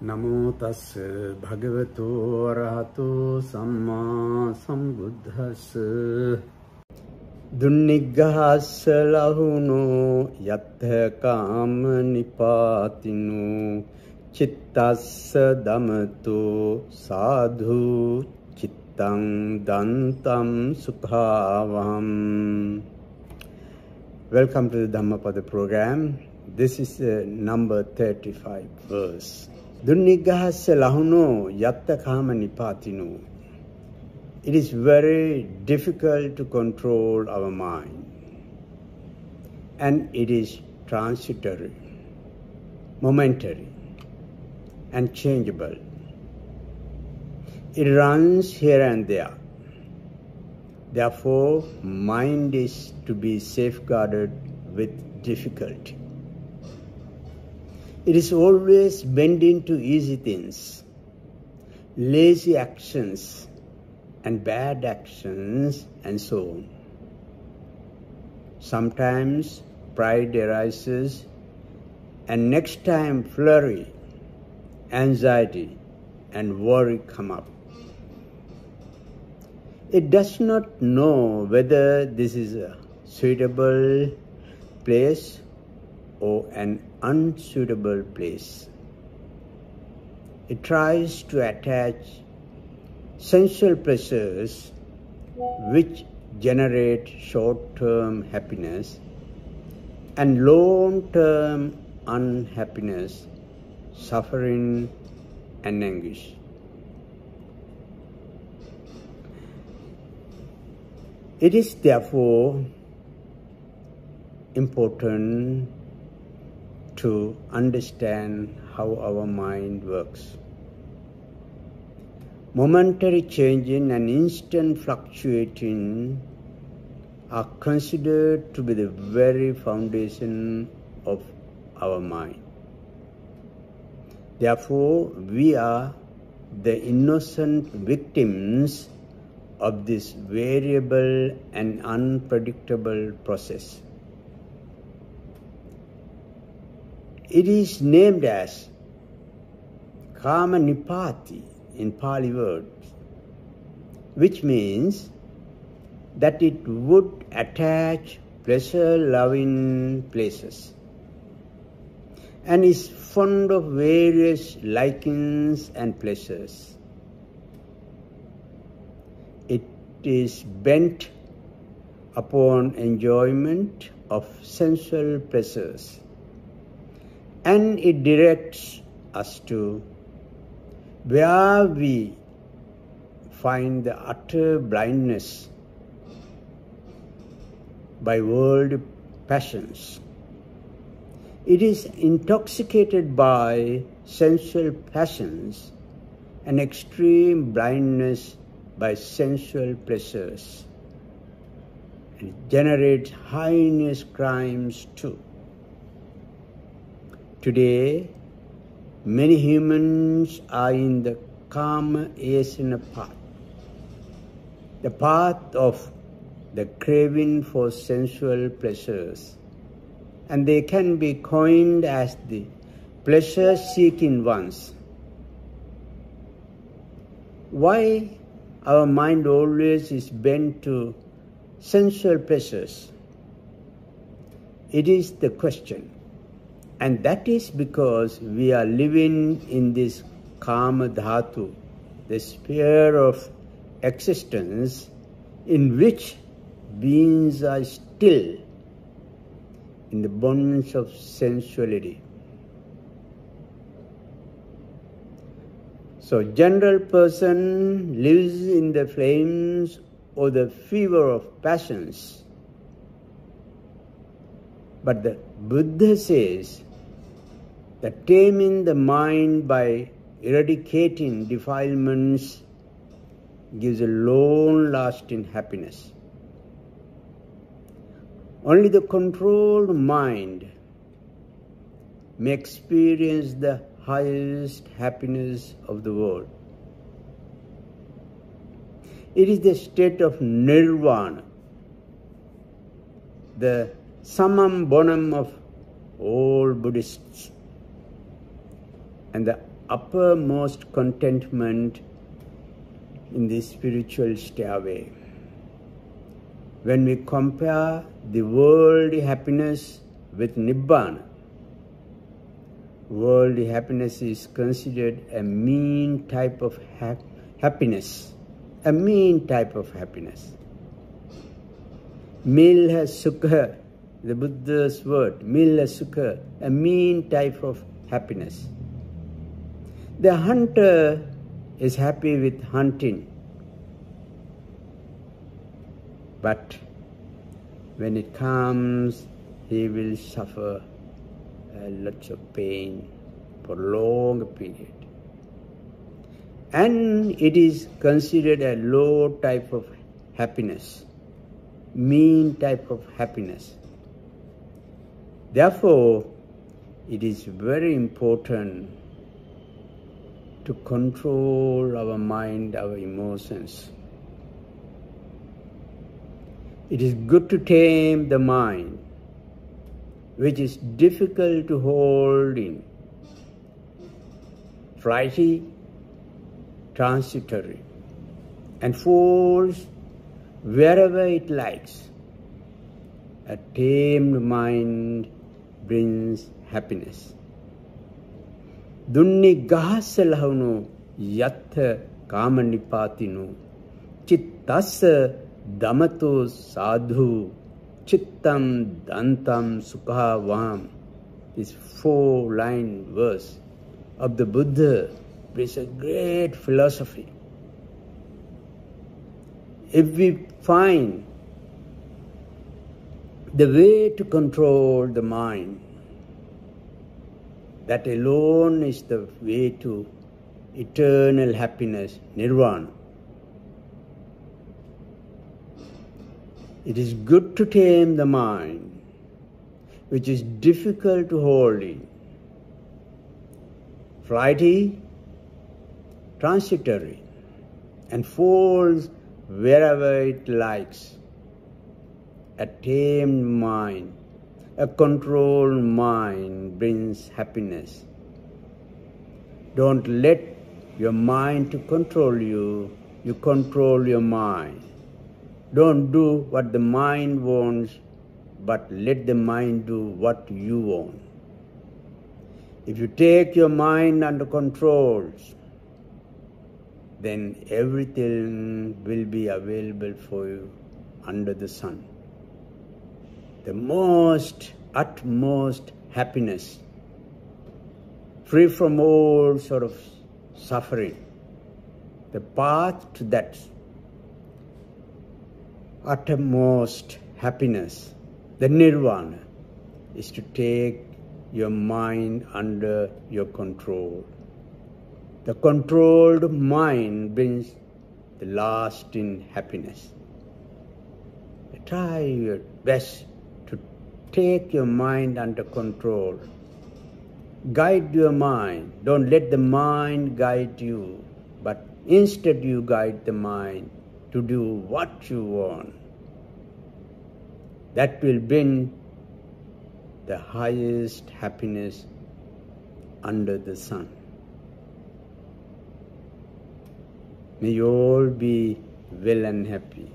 Namo tassa bhagavato arahato samma sambuddhassa Dunniggahassa lahuno yattha kama nipatino Chittassa damato sadhu chittang dantam sukhavaham. Welcome to the Dhammapada program. This is number 35 verse. Dunniggahassa lahuno yatta kama nipatino. It is very difficult to control our mind, and it is transitory, momentary, and changeable. It runs here and there. Therefore, mind is to be safeguarded with difficulty. It is always bending to easy things, lazy actions, and bad actions, and so on. Sometimes pride arises, and next time flurry, anxiety, and worry come up. It does not know whether this is a suitable place or an unsuitable place. It tries to attach sensual pleasures which generate short-term happiness and long-term unhappiness, suffering, and anguish. It is therefore important to understand how our mind works. Momentary changing and instant fluctuating are considered to be the very foundation of our mind. Therefore, we are the innocent victims of this variable and unpredictable process. It is named as Kama Nipati in Pali words, which means that it would attach pleasure-loving places and is fond of various likings and pleasures. It is bent upon enjoyment of sensual pleasures, and it directs us to where we find the utter blindness by worldly passions. It is intoxicated by sensual passions and extreme blindness by sensual pleasures. It generates heinous crimes too. Today, many humans are in the Kama Asana path, the path of the craving for sensual pleasures, and they can be coined as the pleasure-seeking ones. Why our mind always is bent to sensual pleasures? It is the question. And that is because we are living in this Kama Dhatu, the sphere of existence in which beings are still in the bonds of sensuality. So, general person lives in the flames or the fever of passions. But the Buddha says that taming the mind by eradicating defilements gives a long-lasting happiness. Only the controlled mind may experience the highest happiness of the world. It is the state of nirvana, the summum bonum of all Buddhists, and the uppermost contentment in the spiritual stairway. When we compare the worldly happiness with Nibbana, worldly happiness is considered a mean type of happiness. A mean type of happiness. Milha Sukha, the Buddha's word, Milha Sukha, a mean type of happiness. The hunter is happy with hunting. But when it comes, he will suffer lots of pain for a long period. And it is considered a low type of happiness, mean type of happiness. Therefore, it is very important to control our mind, our emotions. It is good to tame the mind, which is difficult to hold in, flighty, transitory, and falls wherever it likes. A tamed mind brings happiness. Dunni gahasalahunu yatha kamanipatinu chittassa damato sadhu chittam dantam sukhavam. This 4-line verse of the Buddha is a great philosophy. If we find the way to control the mind, that alone is the way to eternal happiness, nirvana. It is good to tame the mind, which is difficult to hold in, flighty, transitory, and falls wherever it likes. A tamed mind, a controlled mind brings happiness. Don't let your mind to control you, you control your mind. Don't do what the mind wants, but let the mind do what you want. If you take your mind under control, then everything will be available for you under the sun. The utmost happiness, free from all sort of suffering. The path to that uttermost happiness, the nirvana, is to take your mind under your control. The controlled mind brings the lasting happiness. Try your best to take your mind under control. Guide your mind. Don't let the mind guide you, but instead you guide the mind to do what you want. That will bring the highest happiness under the sun. May you all be well and happy.